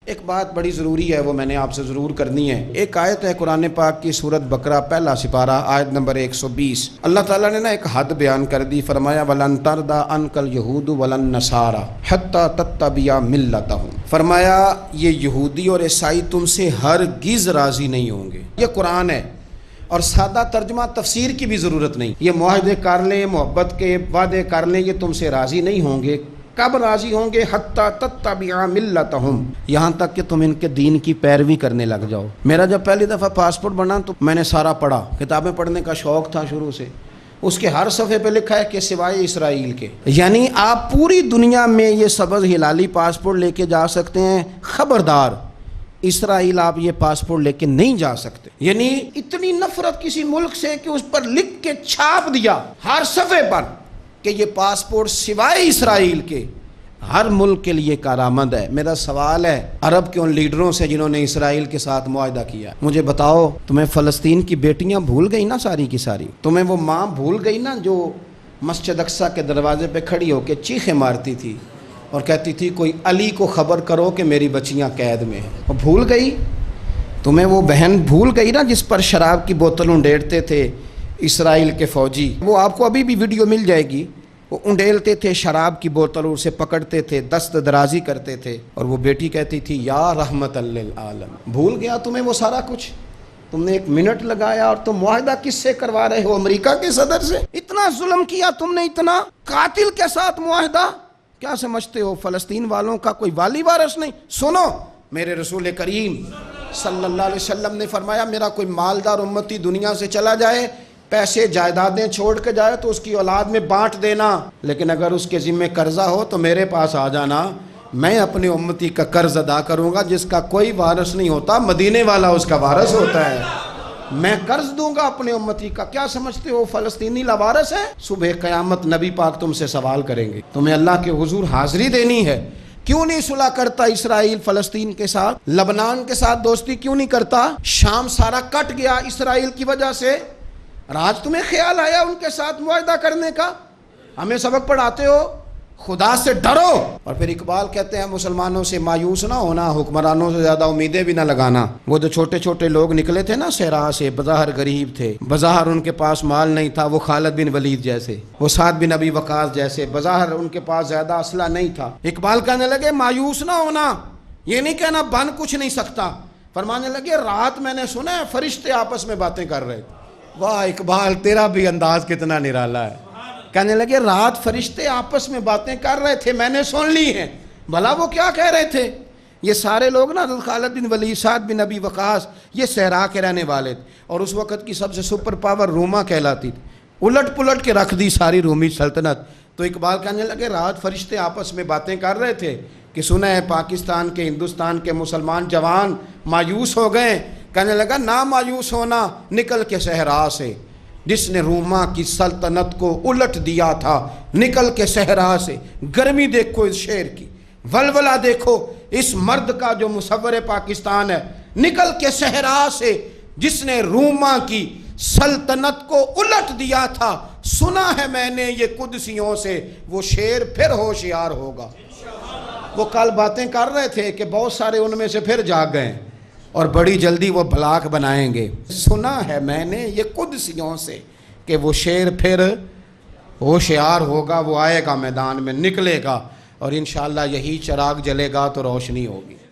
ایک بات بڑی ضروری ہے، وہ میں نے آپ سے ضرور کرنی ہے۔ ایک آیت ہے قرآن پاک کی سورۃ بقرہ پہلا سپارہ آیت نمبر 120۔ اللہ تعالیٰ نے ایک حد بیان کر دی، فرمایا وَلَن تَرْضَىٰ عَنْكَ الْيَهُودُ وَلَا النَّصَارَىٰ حَتَّىٰ تَتَّبِعَ مِلَّتَهُمْ۔ فرمایا یہ یہودی اور عیسائی تم سے ہرگز راضی نہیں ہوں گے۔ یہ قرآن ہے اور سادہ ترجمہ تفسیر کی بھی ضرورت نہیں۔ یہ معاہدے کر لیں، محبت کے وعدے کر لیں، یہ تم سے راضی نہیں ہوں گے۔ کب راضی ہوں گے؟ حتیٰ تتبع ملتہم، یہاں تک کہ تم ان کے دین کی پیروی کرنے لگ جاؤ۔ میرا جب پہلی دفعہ پاسپورٹ بنا تو میں نے سارا پڑھا، کتابیں پڑھنے کا شوق تھا شروع سے۔ اس کے ہر صفحے پہ لکھا ہے کہ سوائے اسرائیل کے، یعنی آپ پوری دنیا میں یہ سبز ہلالی پاسپورٹ لے کے جا سکتے ہیں، خبردار اسرائیل آپ یہ پاسپورٹ لے کے نہیں جا سکتے۔ یعنی اتنی نفرت کسی ملک سے کہ اس پر لکھ کے چھاپ دیا ہر صفحے پر کہ یہ پاسپورٹ سوائے اسرائیل کے ہر ملک کے لیے کارآمد ہے۔ میرا سوال ہے عرب کے ان لیڈروں سے جنہوں نے اسرائیل کے ساتھ معاہدہ کیا، مجھے بتاؤ تمہیں فلسطین کی بیٹیاں بھول گئی نا ساری کی ساری؟ تمہیں وہ ماں بھول گئی نا جو مسجد اقصیٰ کے دروازے پہ کھڑی ہو کے چیخیں مارتی تھی اور کہتی تھی کوئی علی کو خبر کرو کہ میری بچیاں قید میں ہیں؟ وہ بھول گئی؟ تمہیں وہ بہن بھول گئی نا جس پر شراب کی بوتل انڈیڑتے تھے اسرائیل کے فوجی؟ وہ آپ کو ابھی بھی ویڈیو مل جائے گی، وہ انڈیلتے تھے شراب کی بوتل اور اسے پکڑتے تھے، دست درازی کرتے تھے، اور وہ بیٹی کہتی تھی یا رحمت للعالم۔ بھول گیا تمہیں وہ سارا کچھ؟ تم نے 1 منٹ لگایا اور تم معاہدہ کس سے کروا رہے ہو؟ امریکہ کے صدر سے؟ اتنا ظلم کیا تم نے، اتنا قاتل کے ساتھ معاہدہ؟ کیا سمجھتے ہو فلسطین والوں کا کوئی والی وارث نہیں؟ سنو، میرے رسول کریم صلی اللہ علیہ وسلم نے فرمایا میرا کوئی مالدار امتی دنیا سے چلا جائے، پیسے جائیدادیں چھوڑ کے جائے تو اس کی اولاد میں بانٹ دینا، لیکن اگر اس کے ذمہ قرضہ ہو تو میرے پاس آ جانا، میں اپنے امتی کا قرض ادا کروں گا۔ جس کا کوئی وارث نہیں ہوتا مدینے والا اس کا وارث ہوتا ہے، میں قرض دوں گا اپنے امتی کا۔ کیا سمجھتے ہو فلسطینی لاوارث ہے؟ صبح قیامت نبی پاک تم سے سوال کریں گے، تمہیں اللہ کے حضور حاضری دینی ہے۔ کیوں نہیں صلح کرتا اسرائیل فلسطین کے ساتھ؟ لبنان کے ساتھ دوستی کیوں نہیں کرتا؟ شام سارا کٹ گیا اسرائیل کی وجہ سے، آج تمہیں خیال آیا ان کے ساتھ معاہدہ کرنے کا؟ ہمیں سبق پڑھاتے ہو خدا سے ڈرو۔ اور پھر اقبال کہتے ہیں مسلمانوں سے مایوس نہ ہونا، حکمرانوں سے زیادہ امیدیں بھی نہ لگانا۔ وہ جو چھوٹے چھوٹے لوگ نکلے تھے نا صحرا سے، بظاہر غریب تھے، بظاہر ان کے پاس مال نہیں تھا، وہ خالد بن ولید جیسے، وہ سعد بن ابی وقاص جیسے، بظاہر ان کے پاس زیادہ اسلحہ نہیں تھا۔ اقبال کہنے لگے مایوس نہ ہونا، یہ نہیں کہنا بن کچھ نہیں سکتا، فرمانے لگے رات میں نے سنا ہے فرشتے آپس میں باتیں کر رہے تھے۔ واہ اقبال تیرا بھی انداز کتنا نرالا ہے۔ کہنے لگے رات فرشتے آپس میں باتیں کر رہے تھے، میں نے سن لی ہیں۔ بھلا وہ کیا کہہ رہے تھے؟ یہ سارے لوگ نا خالد بن ولید، سعد بن ابی وقاص، یہ صحرا کے رہنے والے تھے، اور اس وقت کی سب سے سپر پاور روما کہلاتی تھی، الٹ پلٹ کے رکھ دی ساری رومی سلطنت۔ تو اقبال کہنے لگے رات فرشتے آپس میں باتیں کر رہے تھے کہ سنا ہے پاکستان کے، ہندوستان کے مسلمان جوان مایوس ہو گئے۔ کہنے لگا نہ مایوس ہونا، نکل کے صحرا سے، جس نے روما کی سلطنت کو الٹ دیا تھا، نکل کے صحرا سے۔ گرمی دیکھو اس شعر کی، ولولہ دیکھو اس مرد کا جو مصور پاکستان ہے، نکل کے صحرا سے جس نے روما کی سلطنت کو الٹ دیا تھا، سنا ہے میں نے یہ قدسیوں سے، وہ شعر پھر ہوشیار ہوگا۔ وہ کل باتیں کر رہے تھے کہ بہت سارے ان میں سے پھر جاگ گئے اور بڑی جلدی وہ بلاک بنائیں گے۔ سنا ہے میں نے یہ قدسیوں سے کہ وہ شعر پھر ہوشیار ہوگا، وہ آئے گا میدان میں، نکلے گا، اور انشاءاللہ یہی چراغ جلے گا تو روشنی ہوگی۔